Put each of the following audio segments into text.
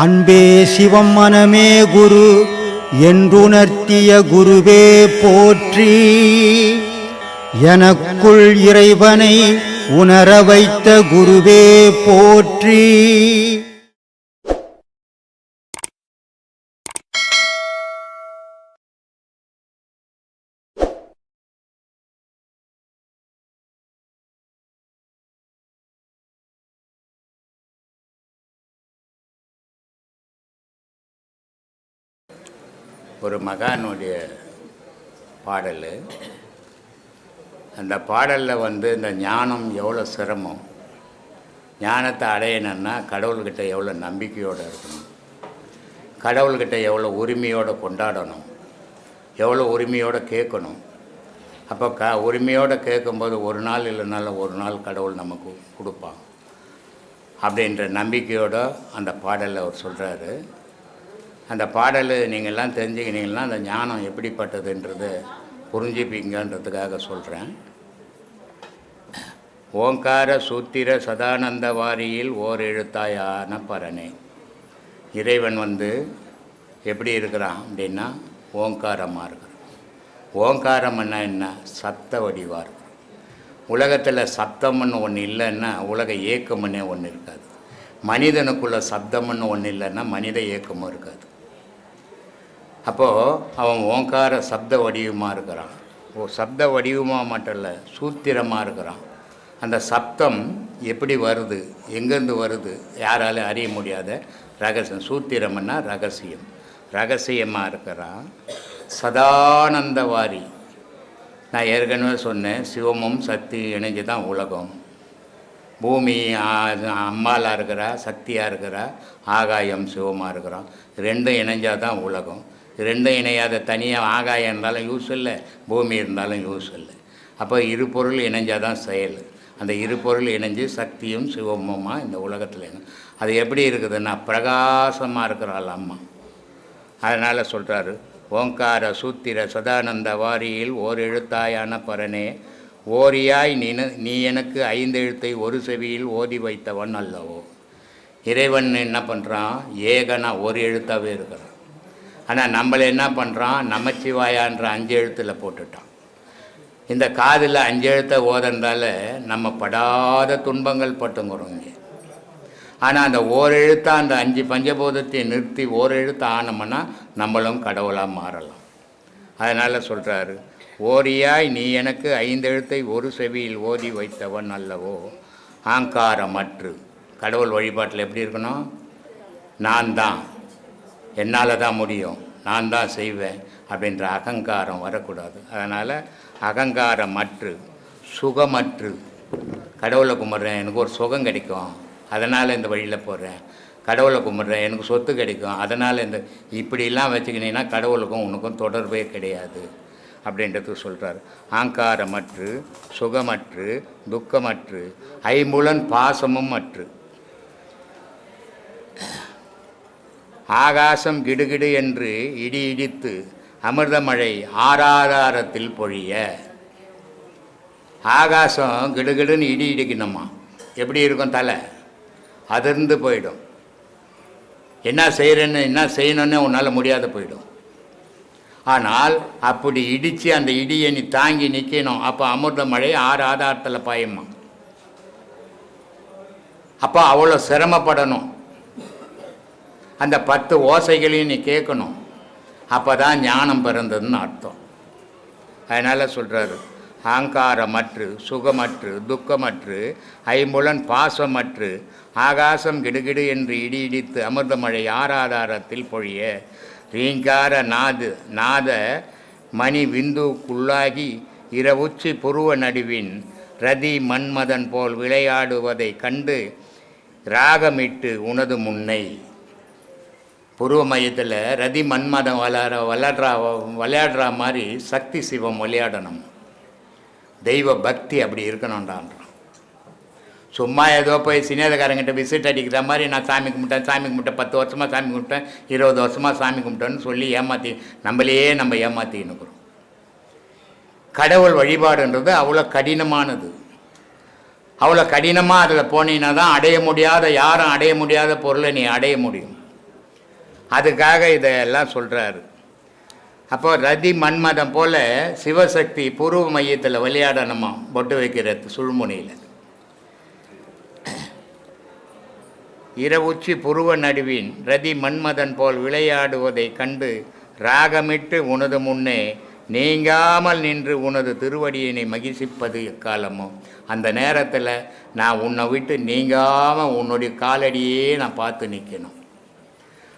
அன்பே சிவம் மனமே குரு என்றுணர்த்திய குருவே போற்றி. எனக்குள் இறைவனை உணர வைத்த குருவே போற்றி. ஒரு மகானுடைய பாடல். அந்த பாடலில் இந்த ஞானம் எவ்வளோ சிரமம், ஞானத்தை அடையணுன்னா கடவுள்கிட்ட எவ்வளோ நம்பிக்கையோடு இருக்கணும், கடவுள்கிட்ட எவ்வளோ உரிமையோடு கொண்டாடணும், எவ்வளோ உரிமையோடு கேட்கணும். அப்போ உரிமையோடு கேட்கும்போது ஒரு நாள் இல்லைனாலும் ஒரு நாள் கடவுள் நமக்கு கொடுப்பான் அப்படின்ற நம்பிக்கையோடு அந்த பாடலில் அவர் சொல்கிறாரு. அந்த பாடல் நீங்கள்லாம் தெரிஞ்சுக்கினீங்கன்னா அந்த ஞானம் எப்படிப்பட்டதுன்றது புரிஞ்சுப்பீங்கன்றதுக்காக சொல்கிறேன். ஓங்கார சூத்திர சதானந்த வாரியில் ஓர் எழுத்தாயான பரனே. இறைவன் எப்படி இருக்கிறான் அப்படின்னா ஓங்காரமாக இருக்கிறான். ஓங்காரம்னா என்ன? சப்த வடிவாக இருக்கும். உலகத்தில் சப்தம்னு ஒன்று இல்லைன்னா உலக ஏக்கம்னே ஒன்று இருக்காது. மனிதனுக்குள்ள சப்தம்னு ஒன்று இல்லைன்னா மனித ஏக்கமும் இருக்காது. அப்போது அவன் ஓங்கார சப்த வடிவமாக இருக்கிறான். சப்த வடிவமாக மட்டும் இல்லை, சூத்திரமாக இருக்கிறான். அந்த சப்தம் எப்படி வருது, எங்கேருந்து வருது, யாராலும் அறிய முடியாத ரகசியம். சூத்திரம்னா ரகசியம், ரகசியமாக இருக்கிறான். சதானந்த வாரி. நான் ஏற்கனவே சொன்னேன், சிவமும் சக்தி இணைஞ்சு தான் உலகம். பூமி அம்மாலாக இருக்கிறா, சக்தியாக இருக்கிறா, ஆகாயம் சிவமாக இருக்கிறோம். ரெண்டும் இணைஞ்சால் தான் உலகம். ரெண்டும் இணையாத தனியாக ஆகாயம் இருந்தாலும் யூஸ் இல்லை, பூமி இருந்தாலும் யூஸ் இல்லை. அப்போ இரு பொருள் இணைஞ்சால் தான் செயல். அந்த இரு பொருள் இணைஞ்சு சக்தியும் சிவமுமா இந்த உலகத்தில். அது எப்படி இருக்குதுன்னா பிரகாசமாக இருக்கிறாள் அம்மா. அதனால் சொல்கிறாரு, ஓங்கார சூத்திர சதானந்த வாரியில் ஓர் எழுத்தாயான பரனே, ஓரியாய் நீ எனக்கு 5 எழுத்தை ஒரு செவியில் ஓதி வைத்தவன் அல்லவோ. இறைவன் என்ன பண்ணுறான்? ஏகனா ஒரு எழுத்தாகவே இருக்கிறான். ஆனால் நம்மளை என்ன பண்ணுறான்? நமச்சிவாயான்ற 5 எழுத்தில் போட்டுட்டான். இந்த காதில் 5 எழுத்தை ஓதந்தால நம்ம படாத துன்பங்கள் பட்டுங்கிறோம் இங்கே. ஆனால் அந்த ஓர் எழுத்தாக அந்த 5 பஞ்சபூதத்தை நிறுத்தி ஓர் எழுத்து ஆனோம்னா நம்மளும் கடவுளாக மாறலாம். அதனால் சொல்கிறாரு, ஓரியாய் நீ எனக்கு 5 எழுத்தை ஒரு செவியில் ஓதி வைத்தவன் அல்லவோ. ஆங்காரமற்று. கடவுள் வழிபாட்டில் எப்படி இருக்கணும்? நான் தான், என்னால் தான் முடியும், நான் தான் செய்வேன் அப்படின்ற அகங்காரம் வரக்கூடாது. அதனால் அகங்காரமற்று, சுகமற்று. கடவுளை கும்பிட்றேன், எனக்கு ஒரு சுகம் கிடைக்கும், அதனால் இந்த வழியில் போடுறேன். கடவுளை கும்பிட்றேன், எனக்கு சொத்து கிடைக்கும், அதனால் இப்படிலாம் வச்சுக்கினீங்கன்னா கடவுளுக்கும் உனக்கும் தொடர்பே கிடையாது அப்படின்றது சொல்கிறார். ஆங்காரமற்று, சுகமற்று, துக்கமற்று, ஐம்புலன் பாசமும் அற்று. ஆகாசம் கிடுகிடு என்று இடி இடித்து அமிர்தமழை ஆராதாரத்தில் பொழிய. ஆகாசம் கிடுகிடுன்னு இடி இடிக்கணுமா? எப்படி இருக்கும்? தலை அதிர்ந்து போயிடும். என்ன செய்யணுன்னு உன்னால் முடியாத போயிடும். ஆனால் அப்படி இடித்து அந்த இடியை நீ தாங்கி நிற்கணும். அப்போ அமிர்த மழை 6 ஆதாரத்தில் பாயுமா. அப்போ அவ்வளோ சிரமப்படணும். அந்த 10 ஓசைகளையும் நீ கேட்கணும். அப்போ தான் ஞானம் பிறந்ததுன்னு அர்த்தம். அதனால் சொல்கிறாரு, ஆங்காரமற்று, சுகமற்று, துக்கமற்று, ஐம்புலன் பாசமற்று, ஆகாசம் கிடுகிடு என்று இடி இடித்து அமிர்தமழை ஆராதாரத்தில் பொழிய. ரீங்கார நாத மணி விந்துக்குள்ளாகி இரவுச்சி புருவ நடுவின் ரதி மன்மதன் போல் விளையாடுவதை கண்டு ராகமிட்டு உனது முன்னை. புருவ மையத்தில் ரதி மன்மதன் விளையாடுற மாதிரி சக்தி சிவம் விளையாடணும். தெய்வ பக்தி அப்படி இருக்கணுன்றான். சும்மா ஏதோ போய் சினிமாக்காரங்கிட்ட விசிட் அடிக்கிற மாதிரி நான் சாமி கும்பிட்டேன் 10 வருஷமாக சாமி கும்பிட்டேன், 20 வருஷமாக சாமி கும்பிட்டேன்னு சொல்லி நம்ம ஏமாற்றின்னு இருக்கிறோம். கடவுள் வழிபாடுன்றது அவ்வளோ கடினமானது. அவ்வளோ கடினமாக அதில் போனீங்கன்னா தான் யாரும் அடைய முடியாத பொருளை நீ அடைய முடியும். அதுக்காக இதையெல்லாம் சொல்கிறாரு. அப்போ ரதி மன்மதம் போல் சிவசக்தி புருவ மையத்தில் விளையாடணுமா பொட்டு வைக்கிறது சுழுமுனையில். இரவுச்சி புருவ நடுவின் ரதி மன்மதன் போல் விளையாடுவதை கண்டு ராகமிட்டு உனது முன்னே நீங்காமல் நின்று உனது திருவடியினை மகிழ்ச்சிப்பது எக்காலமும். அந்த நேரத்தில் நான் உன்னை விட்டு நீங்காமல் உன்னுடைய காலடியே நான் பார்த்து நிற்கணும்.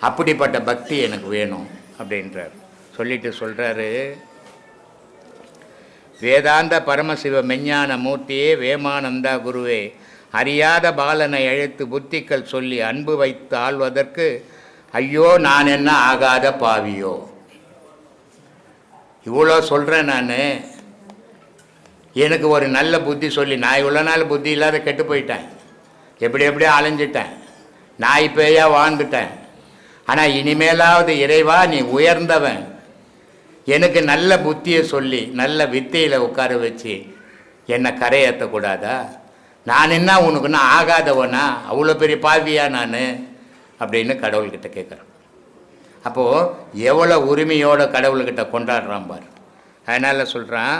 அப்படிப்பட்ட பக்தி எனக்கு வேணும் அப்படின்றார். சொல்லிட்டு சொல்கிறாரு, வேதாந்த பரமசிவ மெஞ்ஞான மூர்த்தியே வேமானந்தா குருவே, அறியாத பாலனை அழைத்து புத்திகள் சொல்லி அன்பு வைத்து ஆள்வதற்கு ஐயோ நான் என்ன ஆகாத பாவியோ. இவ்வளோ சொல்கிறேன் நான். எனக்கு ஒரு நல்ல புத்தி சொல்லி, நான் இவ்வளோ நாள் புத்தி இல்லாத கெட்டு போயிட்டேன், எப்படியோ அலைஞ்சிட்டேன், நாய் பேயா வாழ்ந்துட்டேன். ஆனால் இனிமேலாவது இறைவா நீ உயர்ந்தவன், எனக்கு நல்ல புத்தியை சொல்லி நல்ல வித்தையில் உட்கார வச்சு என்னை கரையேற்றக்கூடாதா? நான் என்ன உனக்குன்னா ஆகாதவனா, அவ்வளோ பெரிய பாவியா நான் அப்படின்னு கடவுள்கிட்ட கேட்குறேன். அப்போது எவ்வளோ உரிமையோட கடவுள்கிட்ட கொண்டாடுறான் பார். அதனால் சொல்கிறான்,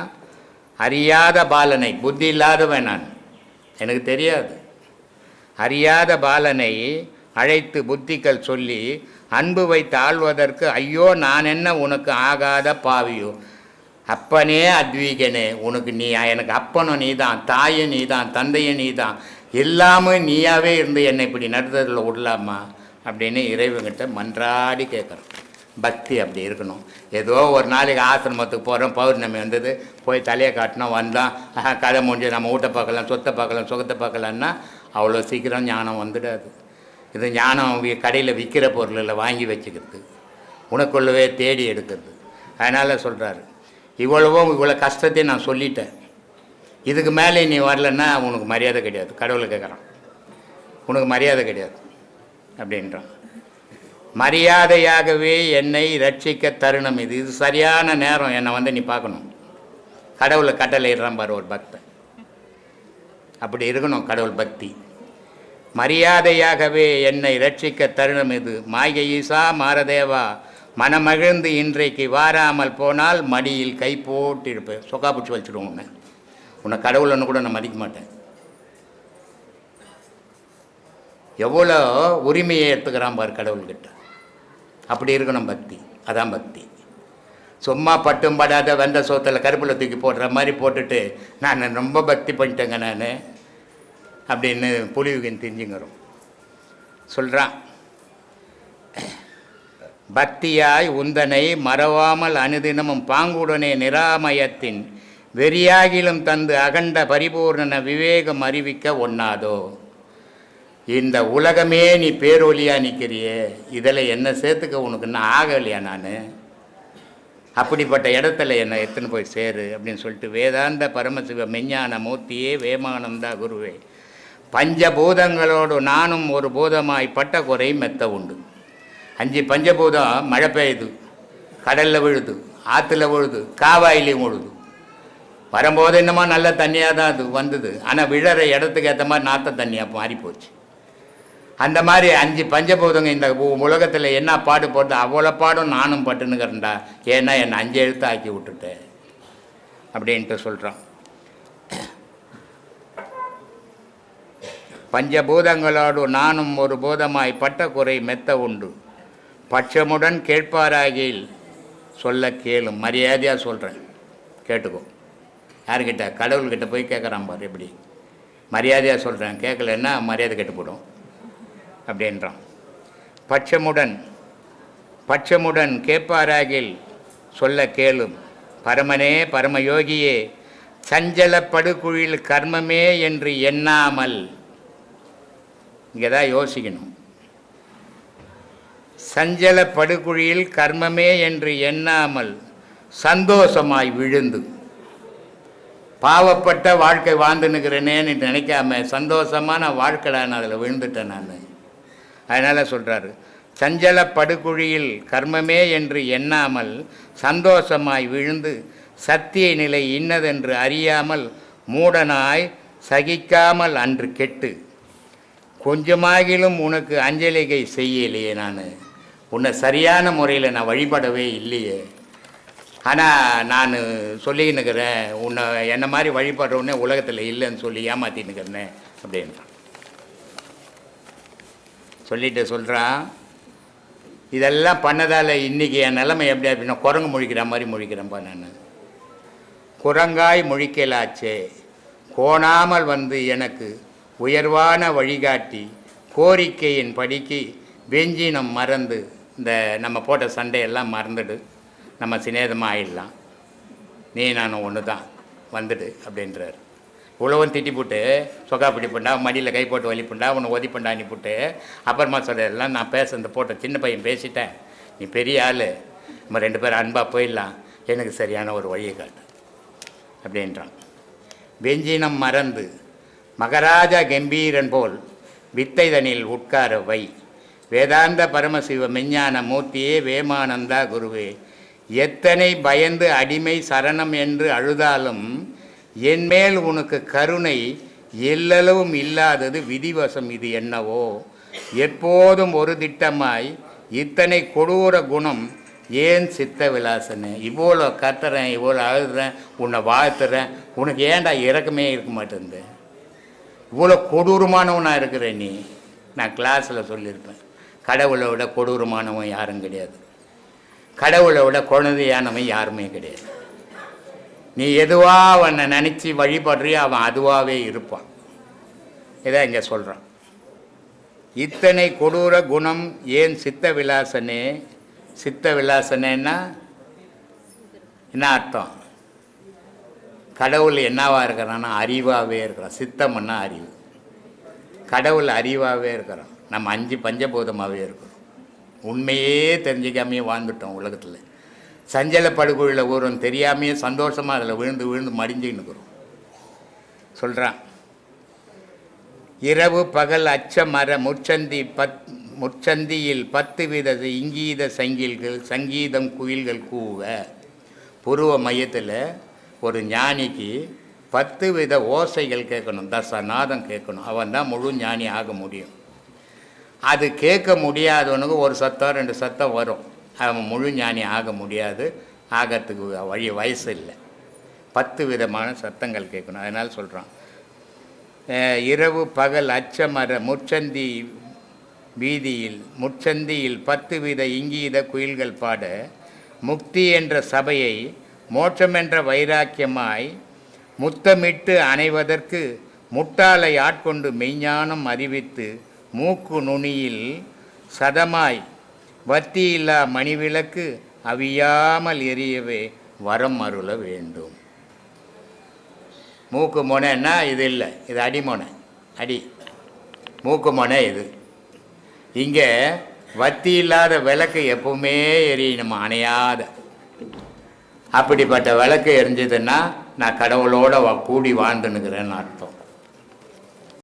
அறியாத பாலனை, புத்தி இல்லாதவன் நான், எனக்கு தெரியாது, அறியாத பாலனை அழைத்து புத்திகள் சொல்லி அன்பு வைத்து ஆள்வதற்கு ஐயோ நான் என்ன உனக்கு ஆகாத பாவியோ. அப்பனே அத்வீகனே, உனக்கு நீ எனக்கு அப்பனும் நீ தான், தாயும் நீ தான், தந்தையும் நீ தான், எல்லாமே நீயாவே இருந்து என்னை இப்படி நடுத்தரில் விடலாமா அப்படின்னு இறைவன்கிட்ட மன்றாடி கேட்குறோம். பக்தி அப்படி இருக்கணும். ஏதோ ஒரு நாளைக்கு ஆசிரமத்துக்கு போகிறோம், பௌர்ணமி வந்தது, போய் தலையை காட்டினோம், வந்தோம், கதை முடிஞ்சு நம்ம வீட்டை பார்க்கலாம், சொத்தை பார்க்கலாம், சுகத்தை பார்க்கலான்னா அவ்வளோ சீக்கிரம் ஞானம் வந்துடாது. இது ஞானம் கடையில் விற்கிற பொருளில் வாங்கி வச்சுக்கிறது, உனக்குள்ளவே தேடி எடுக்கிறது. அதனால் சொல்கிறாரு, இவ்வளோ கஷ்டத்தையும் நான் சொல்லிட்டேன், இதுக்கு மேலே நீ வரலன்னா உனக்கு மரியாதை கிடையாது. கடவுளை கேட்குறான், உனக்கு மரியாதை கிடையாது அப்படின்றான். மரியாதையாகவே என்னை ரட்சிக்க தருணம் இது, இது சரியான நேரம், என்னை வந்து நீ பார்க்கணும். கடவுளை கட்டளையிடுறான் பாரு ஒரு பக்தன். அப்படி இருக்கணும் கடவுள் பக்தி. மரியாதையாகவே என்னை ரட்சிக்க தருணம் இது, மாய்கை ஈசா மாரதேவா, மனமகிழ்ந்து இன்றைக்கு வாராமல் போனால் மடியில் கை போட்டு இருப்பேன், சொக்கா பிடிச்சி வச்சுடுவோம் உன்னை கடவுள்னு கூட நான் மதிக்க மாட்டேன். எவ்வளோ உரிமையை எடுத்துக்கிறான் பார் கடவுள்கிட்ட. அப்படி இருக்கணும் பக்தி, அதான் பக்தி. சும்மா பட்டும் படாத வெந்த சோத்தில் கருப்பில் தூக்கி போடுற மாதிரி போட்டுட்டு நான் ரொம்ப பக்தி பண்ணிட்டேங்க நான் அப்படின்னு புலிவுகன் தெரிஞ்சுங்கிறோம். சொல்கிறான், பக்தியாய் உந்தனை மறவாமல் அனுதினமும் பாங்குடனே நிராமயத்தின் வெறியாகிலும் தந்து அகண்ட பரிபூர்ண விவேகம் அறிவிக்க ஒண்ணாதோ. இந்த உலகமே நீ பேரொலியாக நிற்கிறியே, இதில் என்ன சேர்த்துக்க உனக்கு இன்னும் ஆகலையா? நான் அப்படிப்பட்ட இடத்துல என்னை எத்தனை போய் சேரு அப்படின்னு சொல்லிட்டு, வேதாந்த பரமசிவ மெஞ்ஞான மூர்த்தியே வேமானந்தா குருவே, பஞ்சபூதங்களோடு நானும் ஒரு பூதமாய் பட்ட குறை மெத்த உண்டு. 5 பஞ்சபூதம் மழை பெய்யுது, கடலில் விழுது, ஆற்றுல விழுது, காவாயிலையும் விழுது. வரும்போது என்னமோ நல்ல தண்ணியாக தான் அது வந்தது, ஆனால் விழற இடத்துக்கு ஏற்ற மாதிரி நாற்ற தண்ணியாக மாறி போச்சு. அந்த மாதிரி 5 பஞ்சபூதங்க இந்த உலகத்தில் என்ன பாடு போட்டு அவ்வளோ பாடும் நானும் பட்டுனுக்கிறேன்டா, ஏன்னா என்னை 5 எழுத்து ஆக்கி விட்டுட்டேன் அப்படின்ட்டு சொல்கிறான். பஞ்சபூதங்களோடு நானும் ஒரு பூதமாய் பட்ட குறை மெத்த உண்டு, பட்சமுடன் கேட்பாராகில் சொல்ல கேளும். மரியாதையாக சொல்கிறேன், கேட்டுக்கோ. யாருக்கிட்ட? கடவுள்கிட்ட போய் கேட்குறான் பாரு. எப்படி மரியாதையாக சொல்கிறேன், கேட்கலன்னா மரியாதை கெட்டுப்படும் அப்படின்றான். பட்சமுடன் கேட்பாராகில் சொல்ல கேளும். பரமனே பரமயோகியே, சஞ்சல படுகுழில் கர்மமே என்று எண்ணாமல், இங்கே தான் யோசிக்கணும், சஞ்சல படுகுழியில் கர்மமே என்று எண்ணாமல் சந்தோஷமாய் விழுந்து, பாவப்பட்ட வாழ்க்கை வாழ்ந்துன்னுக்கிறேனேன்னு நினைக்காம சந்தோஷமான வாழ்க்கை நான் அதில் விழுந்துட்டேன் நான். அதனால் சொல்கிறாரு, சஞ்சல படுகுழியில் கர்மமே என்று எண்ணாமல் சந்தோஷமாய் விழுந்து சத்திய நிலை இன்னதென்று அறியாமல் மூடனாய் சகிக்காமல் அன்று கெட்டு கொஞ்சமாகிலும் உனக்கு அஞ்சலிகை செய்யலையே நான். உன்னை சரியான முறையில் நான் வழிபடவே இல்லையே, ஆனால் நான் சொல்லின்னுக்கிறேன் உன்னை என்ன மாதிரி வழிபடுறவுன்னே உலகத்தில் இல்லைன்னு சொல்லி ஏமாற்றின்னுக்கிறேனே அப்படின்றான். சொல்லிட்டு சொல்கிறான், இதெல்லாம் பண்ணதால் இன்றைக்கி என் நிலைமை எப்படி அப்படின்னா குரங்கு முழிக்கிற மாதிரி முழிக்கிறேன்ப்பா நான். குரங்காய் முழிக்கலாச்சே கோணாமல் வந்து எனக்கு உயர்வான வழிகாட்டி கோரிக்கையின் படிக்கு வெஞ்சினம் மறந்து, இந்த நம்ம போட்ட சண்டையெல்லாம் மறந்துடு, நம்ம சிநேகமாக ஆயிடலாம், நீ நான் ஒன்று தான் வந்துடு அப்படின்றார். உழவன் திட்டிப்புட்டு சொக்கா பிடிப்புண்டா, மடியில் கை போட்டு வலிப்புண்டா, உன்னை ஒதிப்புண்டா அனுப்பிவிட்டு அப்புறமா சொல்கிறதெல்லாம் நான் பேச இந்த போட்ட சின்ன பையன் பேசிட்டேன், நீ பெரிய ஆள், நம்ம 2 பேரும் அன்பாக போயிடலாம், எனக்கு சரியான ஒரு வழியை காட்டு அப்படின்றான். வெஞ்சினம் மறந்து மகராஜா கம்பீரன் போல் வித்தைதனில் உட்கார வை, வேதாந்த பரமசிவ மெஞ்ஞான மூர்த்தியே வேமானந்தா குருவே, எத்தனை பயந்து அடிமை சரணம் என்று அழுதாலும் என்மேல் உனக்கு கருணை எல்லளவும் இல்லாதது விதிவசம் இது என்னவோ, எப்போதும் ஒரு திட்டமாய் இத்தனை கொடூர குணம் ஏன் சித்த விலாசனே, இவ்வளோ கத்துறேன், இவ்வளோ அழுதுறேன், உன்னை வாழ்த்துறேன், உனக்கு ஏன்டா இறக்கமே இருக்க மாட்டேங்குது, இவ்வளோ கொடூரமானவனாக இருக்கிற நீ. நான் கிளாஸில் சொல்லியிருப்பேன், கடவுளை விட கொடூரமானவன் யாரும் கிடையாது, கடவுளை விட குழந்தையானவன் யாருமே கிடையாது. நீ எதுவா அவனை நினச்சி வழிபடுறியோ அவன் அதுவாகவே இருப்பான். இதான் இங்கே சொல்கிறான். இத்தனை கொடூர குணம் ஏன் சித்த விலாசனே. சித்த விலாசனேன்னா என்ன அர்த்தம்? கடவுள் என்னவா இருக்கிறான்னா அறிவாகவே இருக்கிறான். சித்தம்னா அறிவு, கடவுள் அறிவாகவே இருக்கிறான். நம்ம 5 பஞ்சபூதமாகவே இருக்கிறோம். உண்மையே தெரிஞ்சிக்காமையே வாழ்ந்துட்டோம் உலகத்தில். சஞ்சல படுகொழில் ஊரும் தெரியாமையே சந்தோஷமாக அதில் விழுந்து விழுந்து மடிஞ்சுன்னு இருக்கிறோம். சொல்கிறான், இரவு பகல் அச்ச மர முச்சந்தியில் 10 வித இங்கீத சங்கீதம் குயில்கள் கூவ. புருவ மையத்தில் ஒரு ஞானிக்கு 10 வித ஓசைகள் கேட்கணும், தசநாதம் கேட்கணும், அவன் தான் முழு ஞானி ஆக முடியும். அது கேட்க முடியாதவனுக்கு ஒரு சத்தம் 2 சத்தம் வரும், அவன் முழு ஞானி ஆக முடியாது, ஆகிறதுக்கு வயசு இல்லை. 10 விதமான சத்தங்கள் கேட்கணும். அதனால் சொல்கிறான், இரவு பகல் அச்சமர முச்சந்தியில் 10 வித இங்கீத குயில்கள் பாட, முக்தி என்ற சபையை மோட்சம் என்ற வைராக்கியமாய் முத்தமிட்டு அணைவதற்கு முட்டாளை ஆட்கொண்டு மெய்ஞானம் அறிவித்து மூக்கு நுனியில் சதமாய் வத்தியில்லா மணிவிளக்கு அவியாமல் எரியவே வரம் அருள வேண்டும். மூக்கு முனைன்னா இது இல்லை, இது அடிமொனை, அடி மூக்கு முனை இது. இங்கே வத்தி இல்லாத விளக்கு எப்பவுமே எரியணும், அணையாத. அப்படிப்பட்ட விளக்கு எரிஞ்சதுன்னா நான் கடவுளோட கூடி வாழ்ந்துன்னுக்கிறேன்னு அர்த்தம்.